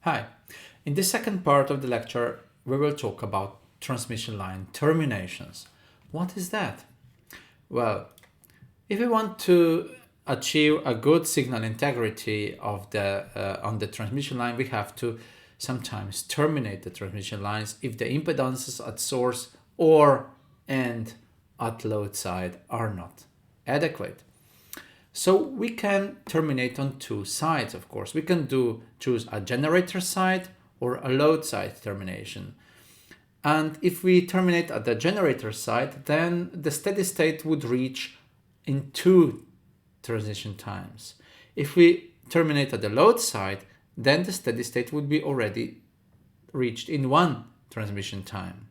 Hi, in the second part of the lecture, we will talk about transmission line terminations. What is that? Well, if we want to achieve a good signal integrity of on the transmission line, we have to sometimes terminate the transmission lines if the impedances at source or and at load side are not adequate. So we can terminate on two sides, of course. We can choose a generator side or a load side termination. And if we terminate at the generator side, then the steady state would reach in two transition times. If we terminate at the load side, then the steady state would be already reached in one transmission time.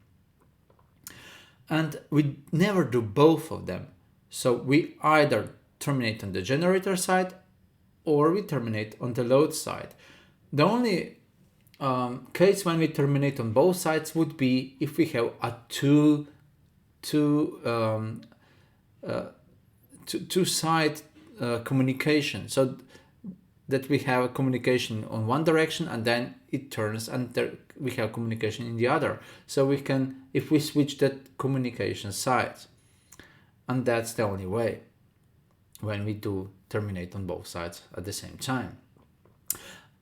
And we never do both of them. So we either terminate on the generator side or we terminate on the load side. The only case when we terminate on both sides would be if we have a two side communication, so that we have a communication on one direction and then it turns and we have communication in the other. So we can, if we switch that communication sides, and that's the only way when we do terminate on both sides at the same time.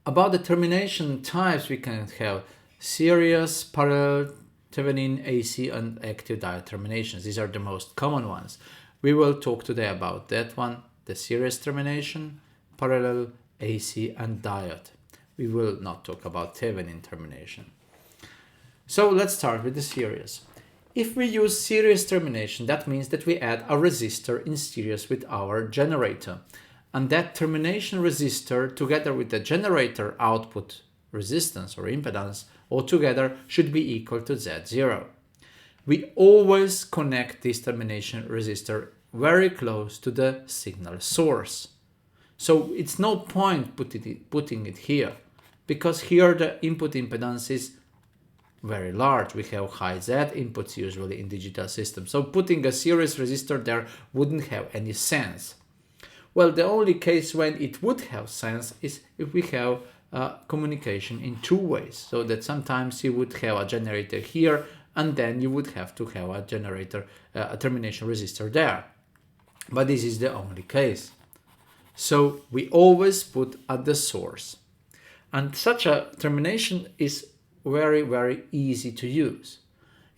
About the termination types, we can have series, parallel, Thevenin, AC, and active diode terminations. These are the most common ones. We will talk today about that one, the series termination, parallel, AC, and diode. We will not talk about Thevenin termination. So let's start with the series. If we use series termination, that means that we add a resistor in series with our generator. And that termination resistor together with the generator output resistance or impedance altogether should be equal to Z0. We always connect this termination resistor very close to the signal source. So it's no point putting it here, because here the input impedance is very large. We have high Z inputs usually in digital systems. So putting a series resistor there wouldn't have any sense. Well, the only case when it would have sense is if we have communication in two ways. So that sometimes you would have a generator here and then you would have to have a generator, a termination resistor there. But this is the only case. So we always put at the source. And such a termination is very, very easy to use.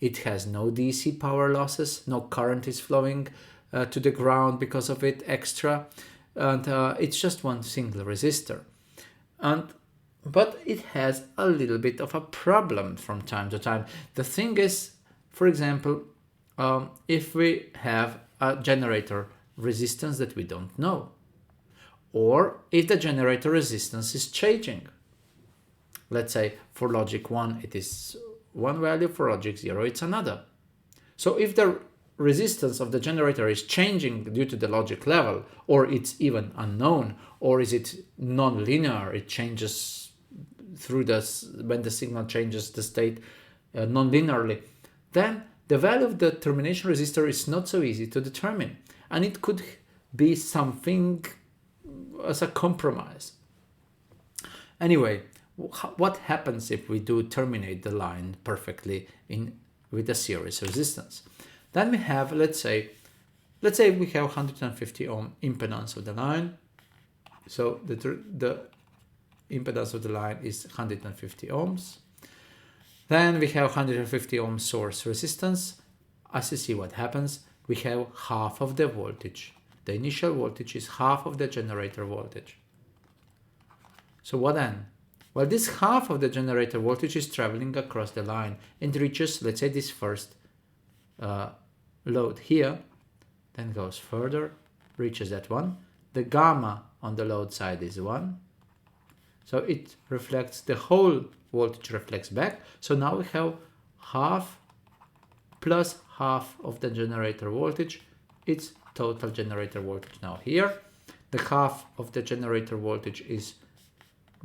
It has no DC power losses, no current is flowing to the ground because of it extra, and it's just one single resistor. But it has a little bit of a problem from time to time. The thing is, for example, if we have a generator resistance that we don't know, or if the generator resistance is changing. Let's say for logic 1 it is one value, for logic 0 it's another. So if the resistance of the generator is changing due to the logic level, or it's even unknown, or is it non-linear, it changes through when the signal changes the state non-linearly, then the value of the termination resistor is not so easy to determine, and it could be something as a compromise. Anyway, what happens if we do terminate the line perfectly with a series resistance? Then we have, let's say we have 150 ohm impedance of the line. So the impedance of the line is 150 ohms. Then we have 150 ohm source resistance. As you see what happens, we have half of the voltage. The initial voltage is half of the generator voltage. So what then? Well, this half of the generator voltage is traveling across the line and reaches, let's say, this first load here, then goes further, reaches that one. The gamma on the load side is 1. So it reflects, the whole voltage reflects back. So now we have half plus half of the generator voltage. It's total generator voltage now here. The half of the generator voltage is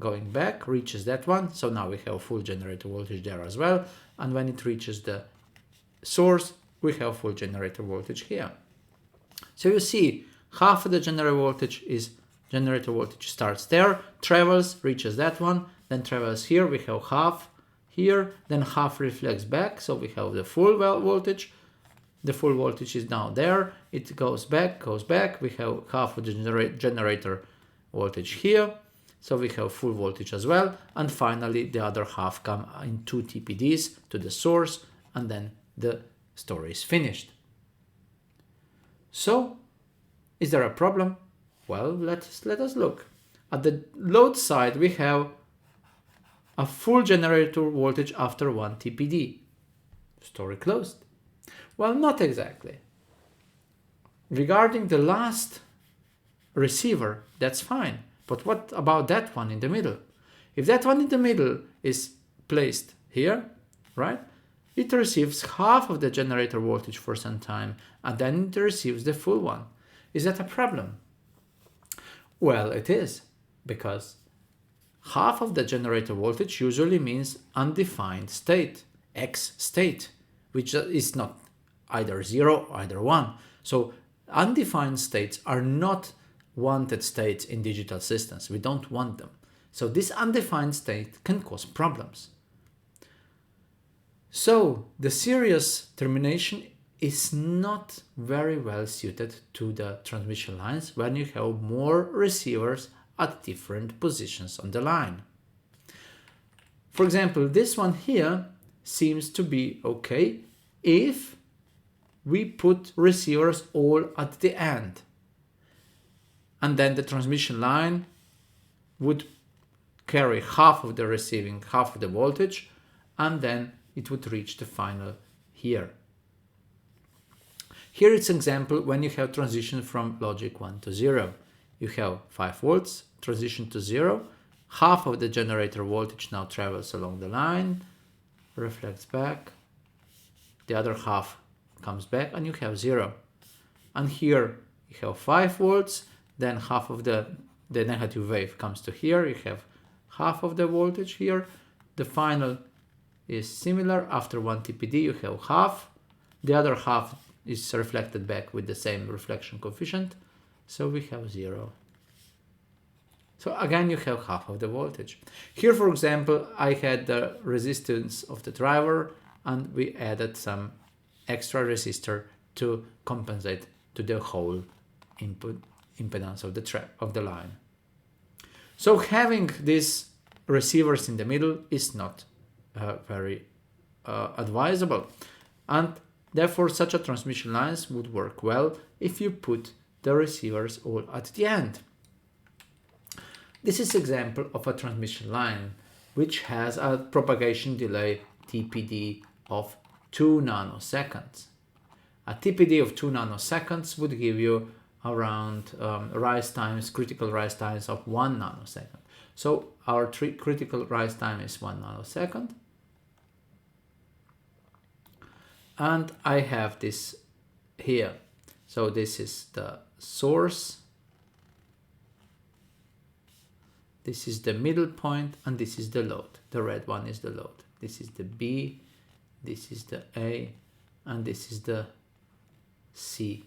going back, reaches that one. So now we have full generator voltage there as well. And when it reaches the source, we have full generator voltage here. So you see, half of the generator voltage starts there, travels, reaches that one, then travels here, we have half here, then half reflects back, so we have the full voltage. The full voltage is now there, it goes back, we have half of the generator voltage here, so we have full voltage as well, and finally the other half come in 2 TPDs to the source, and then the story is finished. So, is there a problem? Well, let us look. At the load side, we have a full generator voltage after 1 TPD. Story closed. Well, not exactly. Regarding the last receiver, that's fine. But what about that one in the middle? If that one in the middle is placed here, right? It receives half of the generator voltage for some time, and then it receives the full one. Is that a problem? Well, it is, because half of the generator voltage usually means undefined state, X state, which is not either 0 or either 1. So undefined states are not wanted states in digital systems. We don't want them. So this undefined state can cause problems. So the series termination is not very well suited to the transmission lines when you have more receivers at different positions on the line. For example, this one here seems to be okay if we put receivers all at the end, and then the transmission line would carry half of the receiving, half of the voltage, and then it would reach the final here. Here it's an example when you have transition from logic 1 to 0. You have 5 volts, transition to 0, half of the generator voltage now travels along the line, reflects back, the other half comes back, and you have 0. And here you have 5 volts, then half of the negative wave comes to here, you have half of the voltage here, the final is similar, after 1 TPD you have half, the other half is reflected back with the same reflection coefficient, so we have 0. So again you have half of the voltage. Here, for example, I had the resistance of the driver and we added some extra resistor to compensate to the whole input impedance of the line. So having these receivers in the middle is not very advisable, and therefore such a transmission lines would work well if you put the receivers all at the end. This is an example of a transmission line which has a propagation delay TPD of 2 nanoseconds. A TPD of 2 nanoseconds would give you around critical rise times of 1 nanosecond. So our critical rise time is 1 nanosecond. And I have this here. So this is the source. This is the middle point, and this is the load. The red one is the load. This is the B, this is the A, and this is the C.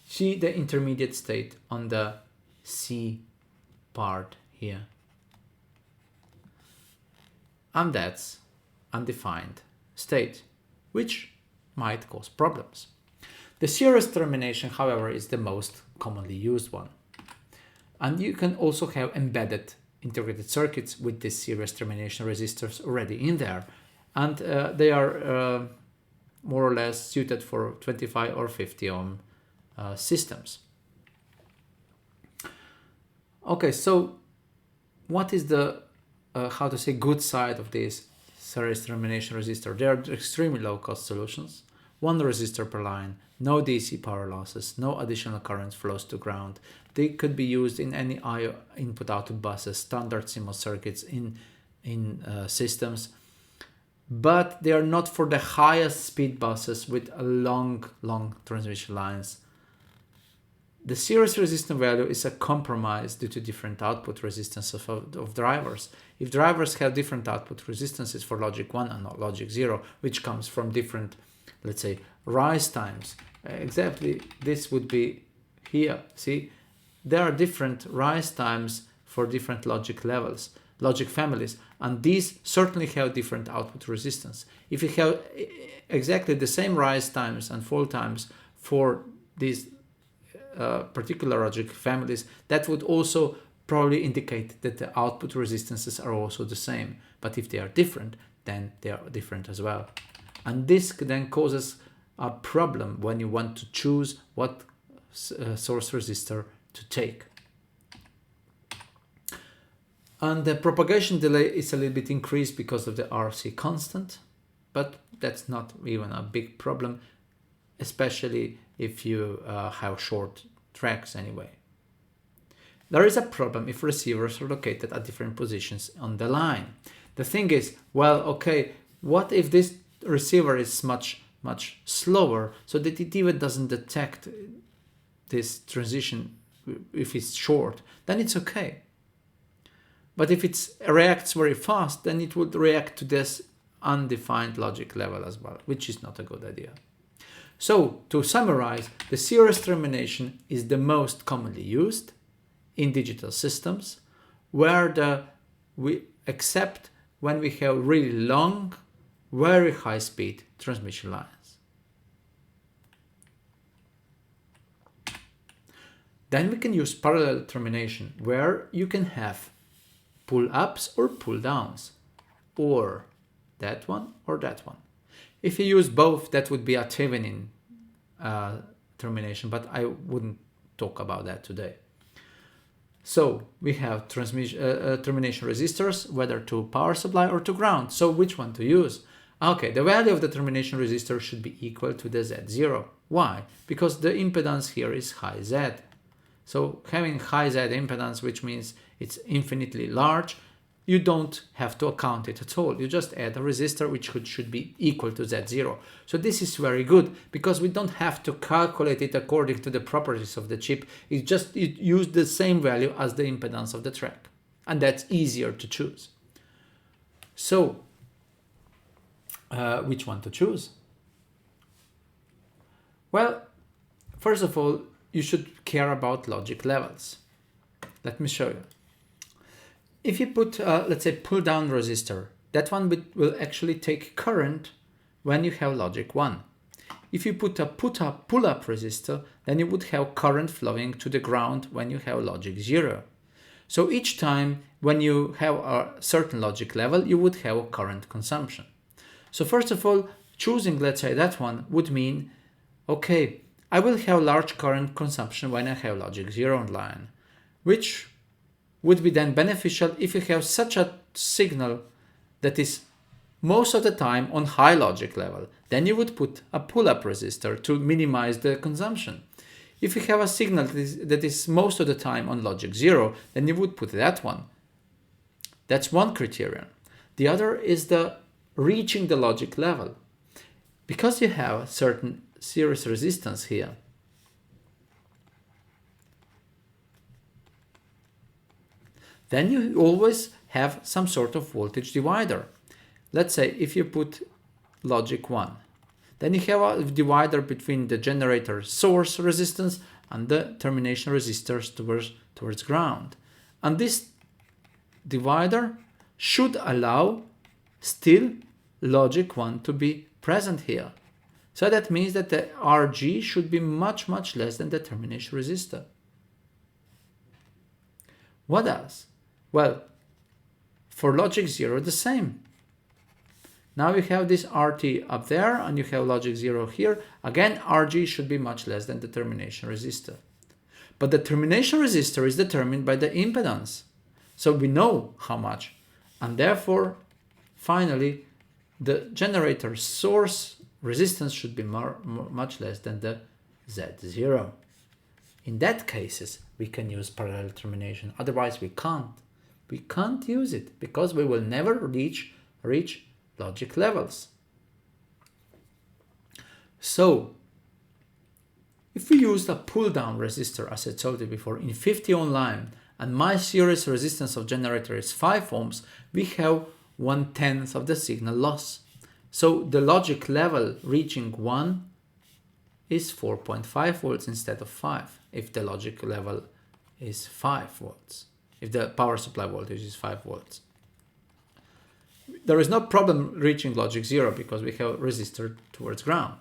See the intermediate state on the C part here. And that's undefined state, which might cause problems. The series termination, however, is the most commonly used one. And you can also have embedded integrated circuits with this series termination resistors already in there. And they are more or less suited for 25 or 50 ohm systems. Okay, so what is the, good side of this series termination resistor? They are extremely low cost solutions. 1 resistor per line, no DC power losses, no additional current flows to ground. They could be used in any I/O input-output buses, standard CMOS circuits in systems, but they are not for the highest speed buses with a long transmission lines. The series resistance value is a compromise due to different output resistances of drivers. If drivers have different output resistances for logic 1 and not logic 0, which comes from different, let's say, rise times, exactly this would be here. See, there are different rise times for different logic levels. logic families, and these certainly have different output resistance. If you have exactly the same rise times and fall times for these particular logic families, that would also probably indicate that the output resistances are also the same. But if they are different, then they are different as well. And this then causes a problem when you want to choose what source resistor to take. And the propagation delay is a little bit increased because of the RC constant, but that's not even a big problem, especially if you have short tracks anyway. There is a problem if receivers are located at different positions on the line. The thing is, well, okay, what if this receiver is much slower so that it even doesn't detect this transition if it's short? Then it's okay. But if it reacts very fast, then it would react to this undefined logic level as well, which is not a good idea. So to summarize, the series termination is the most commonly used in digital systems, where we accept when we have really long, very high speed transmission lines. Then we can use parallel termination, where you can have pull ups or pull downs, or that one or that one. If you use both, that would be a Thevenin termination, but I wouldn't talk about that today. So we have termination resistors, whether to power supply or to ground. So which one to use? Okay, the value of the termination resistor should be equal to the Z0. Why? Because the impedance here is high Z. So having high Z impedance, which means it's infinitely large, you don't have to account it at all. You just add a resistor which should be equal to Z0. So this is very good because we don't have to calculate it according to the properties of the chip. It use the same value as the impedance of the track. And that's easier to choose. So which one to choose? Well, first of all, you should care about logic levels. Let me show you. If you put, let's say, pull down resistor, that one will actually take current when you have logic 1. If you put a pull up resistor, then you would have current flowing to the ground when you have logic 0. So each time when you have a certain logic level, you would have a current consumption. So first of all, choosing, let's say, that one would mean, okay, I will have large current consumption when I have logic 0 on line, which would be then beneficial if you have such a signal that is most of the time on high logic level. Then you would put a pull-up resistor to minimize the consumption. If you have a signal that is most of the time on logic 0, then you would put that one. That's one criterion. The other is the reaching the logic level. Because you have a certain series resistance here, then you always have some sort of voltage divider. Let's say if you put logic 1, then you have a divider between the generator source resistance and the termination resistors towards ground. And this divider should allow still logic 1 to be present here. So that means that the RG should be much less than the termination resistor. What else? Well, for logic 0, the same. Now you have this RT up there and you have logic 0 here. Again, RG should be much less than the termination resistor. But the termination resistor is determined by the impedance. So we know how much. And therefore, finally, the generator source resistance should be much less than the Z0. In that cases, we can use parallel termination. Otherwise, we can't. We can't use it because we will never reach logic levels. So, if we use a pull-down resistor, as I told you before, in 50 ohm line, and my series resistance of generator is 5 ohms, we have 1/10 of the signal loss. So the logic level reaching 1 is 4.5 volts instead of 5, if the logic level is 5 volts, if the power supply voltage is 5 volts. there is no problem reaching logic 0 because we have resistor towards ground.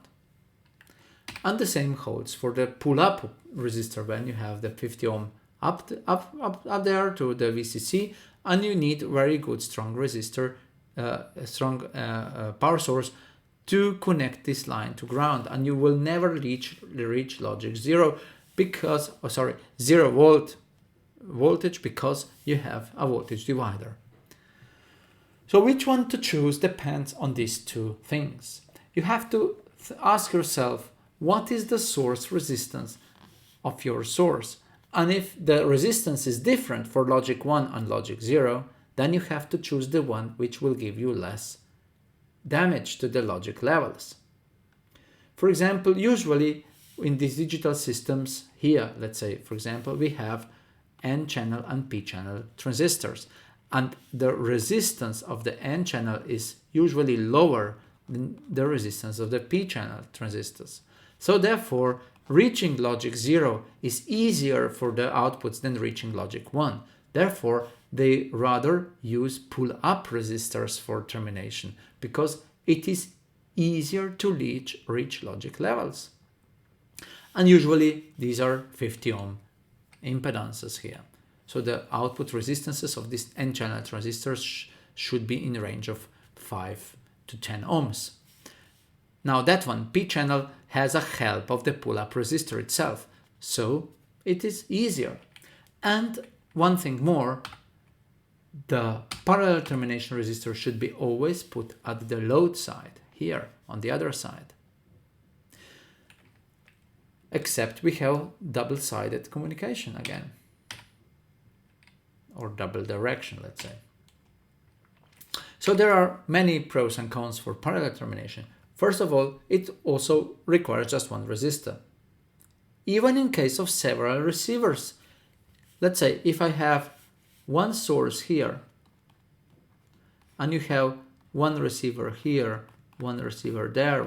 And the same holds for the pull-up resistor when you have the 50 ohm up there to the VCC, and you need very good strong resistor, strong power source to connect this line to ground, and you will never reach logic 0 because, 0 voltage because you have a voltage divider. So which one to choose depends on these two things. You have to ask yourself, what is the source resistance of your source? And if the resistance is different for logic 1 and logic 0, then you have to choose the one which will give you less damage to the logic levels. For example, usually in these digital systems here, let's say, for example, we have N-channel and P-channel transistors, and the resistance of the N-channel is usually lower than the resistance of the P-channel transistors. So therefore, reaching logic 0 is easier for the outputs than reaching logic 1. Therefore, they rather use pull-up resistors for termination because it is easier to reach logic levels. And usually these are 50 ohm impedances here. So the output resistances of these N-channel transistors should be in the range of 5 to 10 ohms. Now that one, P-channel, has a help of the pull-up resistor itself, so it is easier. And one thing more, the parallel termination resistor should be always put at the load side, here on the other side. Except we have double-sided communication again, or double direction, let's say. So there are many pros and cons for parallel termination. First of all, it also requires just one resistor. Even in case of several receivers, let's say if I have one source here, and you have one receiver here, one receiver there,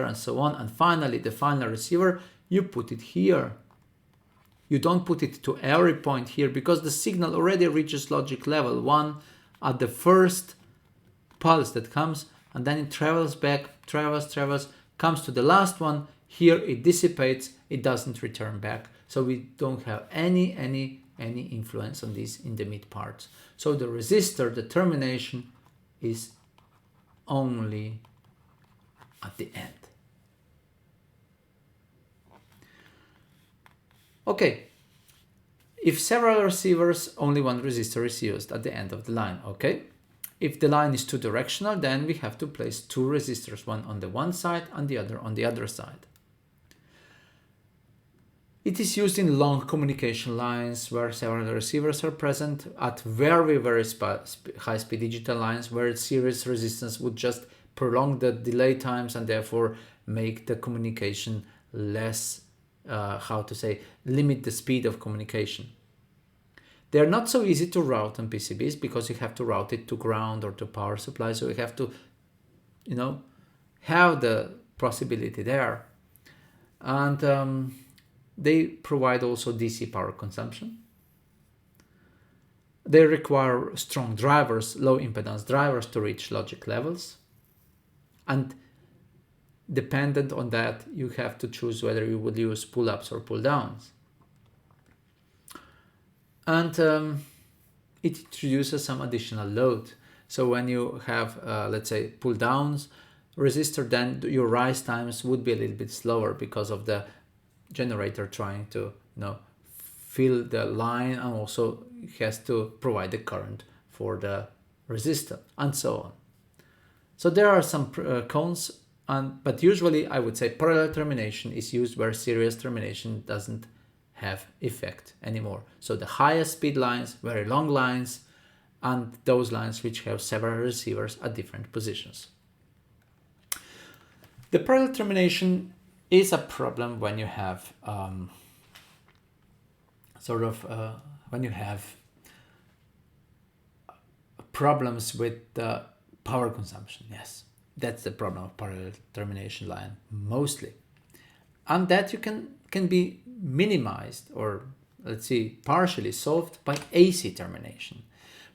and so on, and finally the final receiver, you put it here. You don't put it to every point here because the signal already reaches logic level 1 at the first pulse that comes, and then it travels back, travels, comes to the last one. Here it dissipates, it doesn't return back. So we don't have any influence on this in the mid parts. So the resistor, the termination, is only at the end. Okay, if several receivers, only one resistor is used at the end of the line, okay? If the line is two directional, then we have to place two resistors, one on the one side and the other on the other side. It is used in long communication lines where several receivers are present, at very high-speed digital lines where series resistance would just prolong the delay times and therefore make the communication less, limit the speed of communication. They are not so easy to route on PCBs because you have to route it to ground or to power supply, so you have to, have the possibility there. And they provide also DC power consumption. They require strong drivers, low impedance drivers to reach logic levels. And dependent on that, you have to choose whether you would use pull-ups or pull-downs. And it introduces some additional load. So when you have, let's say, pull-downs resistor, then your rise times would be a little bit slower because of the generator trying to, fill the line, and also has to provide the current for the resistor, and so on. So there are some cons, but usually I would say parallel termination is used where series termination doesn't have effect anymore. So the highest speed lines, very long lines, and those lines which have several receivers at different positions. The parallel termination is a problem when you have problems with the power consumption. Yes, that's the problem of parallel termination line mostly, and that you can be minimized, or let's see, partially solved by AC termination.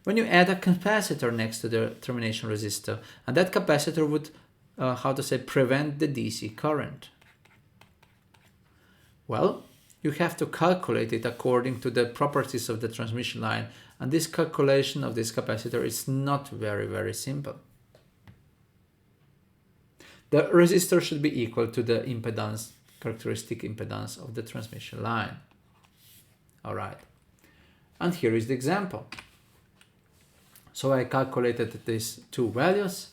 when you add a capacitor next to the termination resistor, and that capacitor would, prevent the DC current. Well, you have to calculate it according to the properties of the transmission line, and this calculation of this capacitor is not very simple. The resistor should be equal to the impedance, characteristic impedance of the transmission line. All right, and here is the example. So I calculated these two values,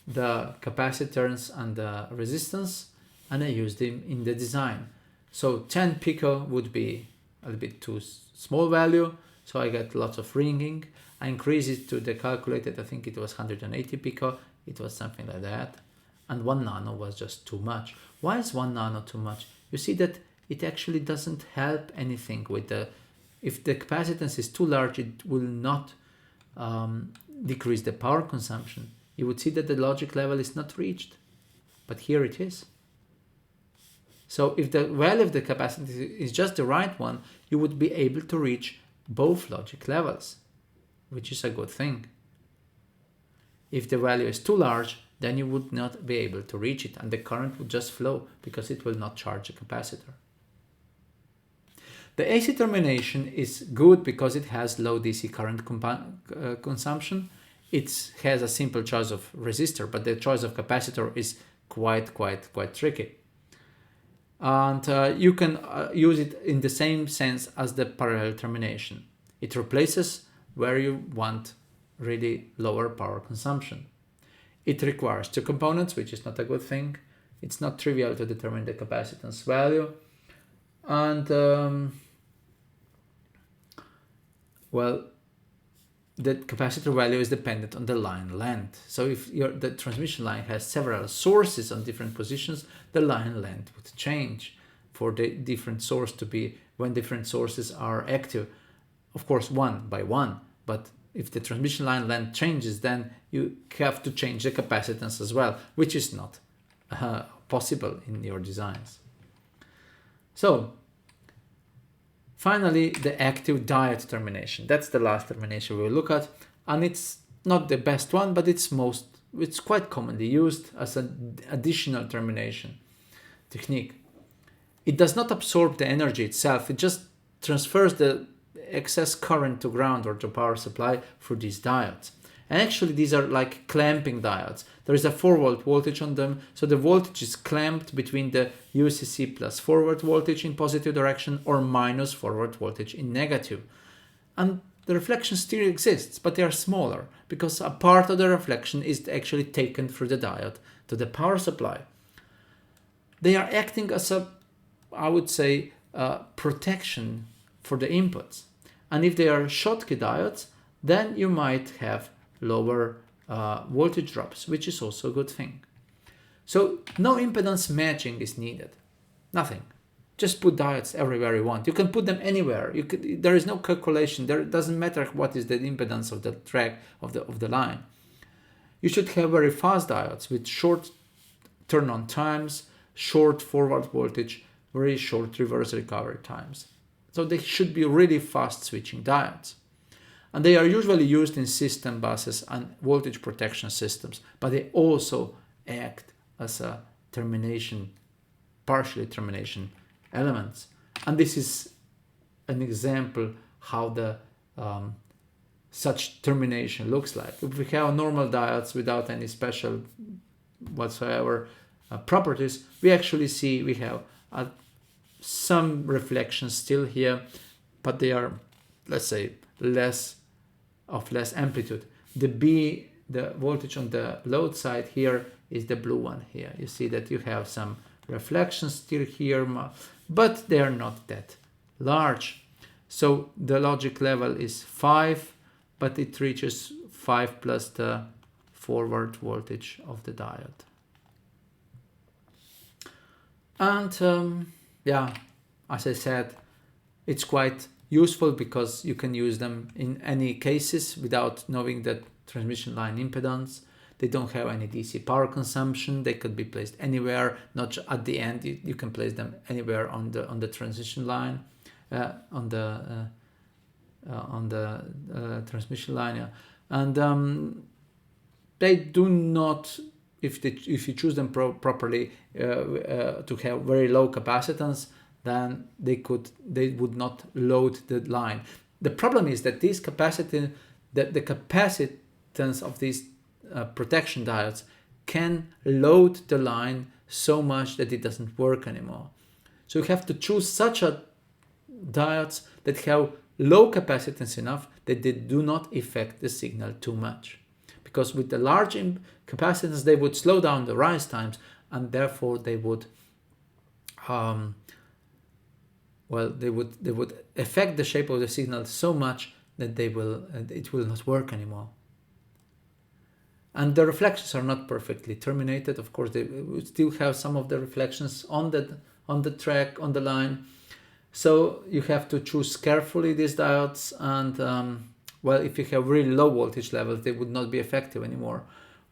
the capacitance and the resistance, and I used them in the design. So 10 pico would be a little bit too small value, so I got lots of ringing. I increased it to the calculated, I think it was 180 pico, it was something like that. And 1 nano was just too much. Why is 1 nano too much? You see that it actually doesn't help anything with the, if the capacitance is too large, it will not decrease the power consumption. You would see that the logic level is not reached, but here it is. So if the value of the capacitance is just the right one, you would be able to reach both logic levels, which is a good thing. If the value is too large, then you would not be able to reach it, and the current would just flow because it will not charge the capacitor. The AC termination is good because it has low DC current consumption. It has a simple choice of resistor, but the choice of capacitor is quite tricky. And you can use it in the same sense as the parallel termination. It replaces where you want really lower power consumption. It requires two components, which is not a good thing. It's not trivial to determine the capacitance value. And well, the capacitor value is dependent on the line length. So if the transmission line has several sources on different positions, the line length would change for the different source to be, when different sources are active, of course one by one, but if the transmission line length changes, then you have to change the capacitance as well, which is not possible in your designs. So finally, the active diode termination. That's the last termination we'll look at, and it's not the best one, but it's quite commonly used as an additional termination technique. It does not absorb the energy itself, it just transfers the excess current to ground or to power supply through these diodes. And actually these are like clamping diodes. There is a 4-volt voltage on them, so the voltage is clamped between the UCC plus forward voltage in positive direction or minus forward voltage in negative. And the reflection still exists, but they are smaller because a part of the reflection is actually taken through the diode to the power supply. They are acting as a, I would say, protection for the inputs. And if they are Schottky diodes, then you might have lower voltage drops, which is also a good thing. So no impedance matching is needed. Nothing. Just put diodes everywhere you want. You can put them anywhere. There is no calculation. It doesn't matter what is the impedance of the track of the line. You should have very fast diodes with short turn-on times, short forward voltage, very short reverse recovery times. So they should be really fast switching diodes. And they are usually used in system buses and voltage protection systems, but they also act as a termination, partially termination elements. And this is an example how the such termination looks like. If we have normal diodes without any special whatsoever properties, we actually see we have some reflections still here, but they are, let's say, less amplitude. The voltage on the load side here is the blue one here. You see that you have some reflections still here, but they are not that large. So the logic level is 5, but it reaches 5 plus the forward voltage of the diode. And yeah, as I said, it's quite useful because you can use them in any cases without knowing the transmission line impedance. They don't have any DC power consumption. They could be placed anywhere, not at the end. You can place them anywhere on the transition line, on the on the transmission line, yeah. And they do not, if you choose them properly to have very low capacitance, then they would not load the line. The problem is that the capacitance of these protection diodes can load the line so much that it doesn't work anymore. So you have to choose such a diodes that have low capacitance enough that they do not affect the signal too much. Because with the large capacitance, they would slow down the rise times, and therefore they would they would affect the shape of the signal so much that it will not work anymore. And the reflections are not perfectly terminated. Of course, they would still have some of the reflections on the track, on the line. So you have to choose carefully these diodes, and if you have really low voltage levels, they would not be effective anymore.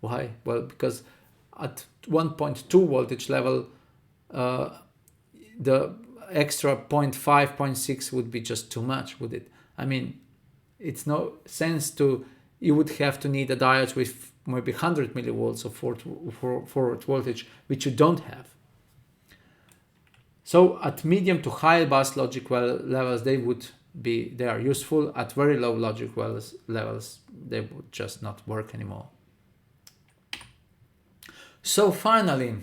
Why? Well, because at 1.2 voltage level, the extra 0.5, 0.6 would be just too much, would it? I mean, it's no sense you would have to need a diode with maybe 100 millivolts of forward voltage, which you don't have. So at medium to high bus logic levels, they are useful. At very low logic levels, they would just not work anymore. So finally,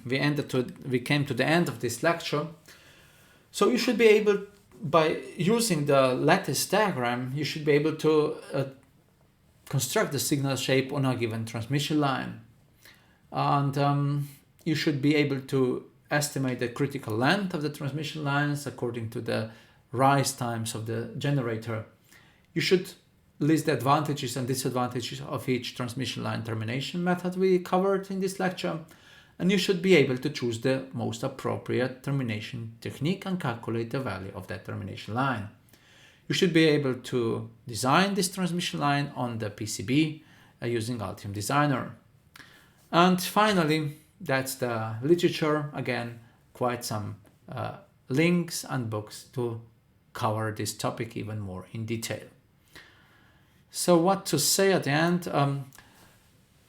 we came to the end of this lecture. So you should be able, by using the lattice diagram, you should be able to construct the signal shape on a given transmission line. And you should be able to estimate the critical length of the transmission lines according to the rise times of the generator. You should list the advantages and disadvantages of each transmission line termination method we covered in this lecture, and you should be able to choose the most appropriate termination technique and calculate the value of that termination line. You should be able to design this transmission line on the PCB using Altium Designer. And finally, that's the literature. Again, quite some links and books to cover this topic even more in detail. So what to say at the end?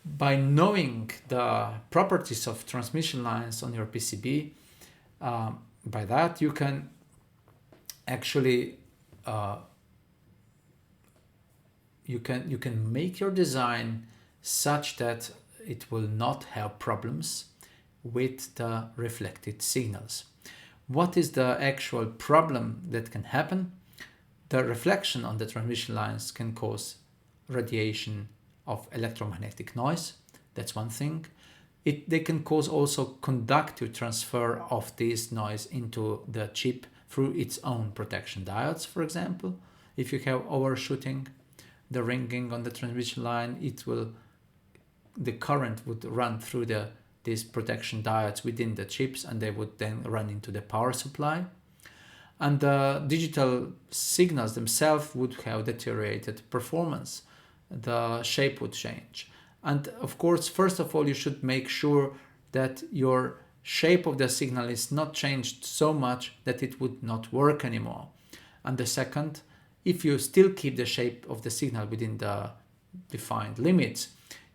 By knowing the properties of transmission lines on your PCB, by that you can actually you can make your design such that it will not have problems with the reflected signals. What is the actual problem that can happen? The reflection on the transmission lines can cause radiation of electromagnetic noise. That's one thing. They can cause also conductive transfer of this noise into the chip through its own protection diodes, for example. If you have overshooting, the ringing on the transmission line, the current would run through these protection diodes within the chips, and they would then run into the power supply. And the digital signals themselves would have deteriorated performance. The shape would change. And of course, first of all, you should make sure that your shape of the signal is not changed so much that it would not work anymore. And the second, if you still keep the shape of the signal within the defined limits,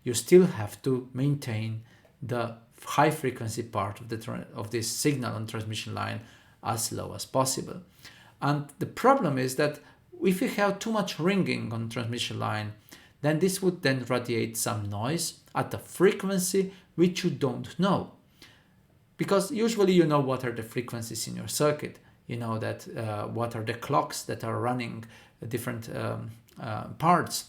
you still have to maintain the high frequency part of this signal on transmission line as low as possible. And the problem is that if you have too much ringing on transmission line, then this would then radiate some noise at a frequency which you don't know. Because usually you know what are the frequencies in your circuit. You know that what are the clocks that are running different parts.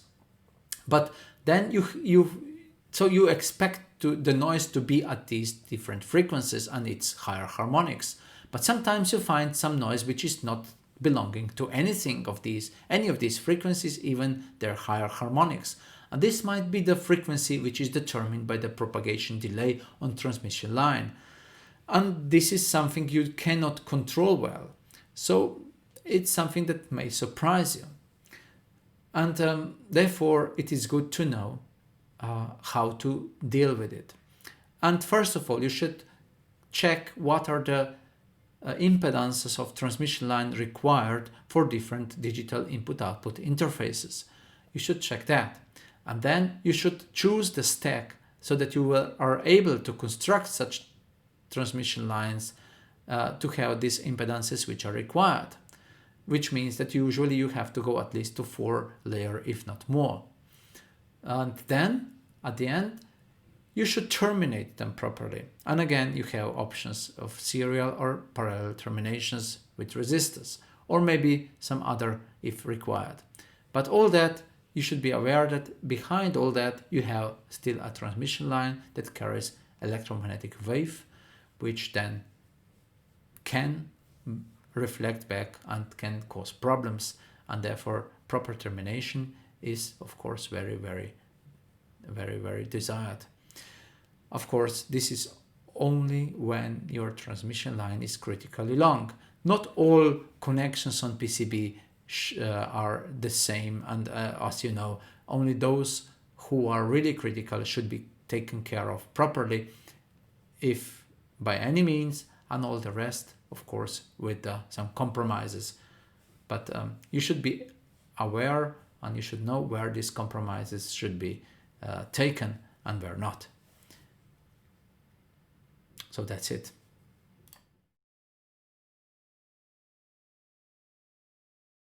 But then you expect the noise to be at these different frequencies and its higher harmonics. But sometimes you find some noise which is not belonging to any of these frequencies, even their higher harmonics. And this might be the frequency which is determined by the propagation delay on transmission line. And this is something you cannot control well. So it's something that may surprise you. And therefore it is good to know how to deal with it. And first of all, you should check what are the impedances of transmission line required for different digital input-output interfaces. You should check that. And then you should choose the stack so that you are able to construct such transmission lines to have these impedances which are required, which means that usually you have to go at least to 4 layer, if not more. And then at the end, you should terminate them properly. And again, you have options of serial or parallel terminations with resistors, or maybe some other if required. But all that, you should be aware that behind all that, you have still a transmission line that carries electromagnetic wave, which then can reflect back and can cause problems, and therefore proper termination is of course very, very, very, very desired. Of course, this is only when your transmission line is critically long. Not all connections on PCB are the same, and as you know, only those who are really critical should be taken care of properly, if by any means, and all the rest, of course, with some compromises. But you should be aware and you should know where these compromises should be taken and where not. So that's it.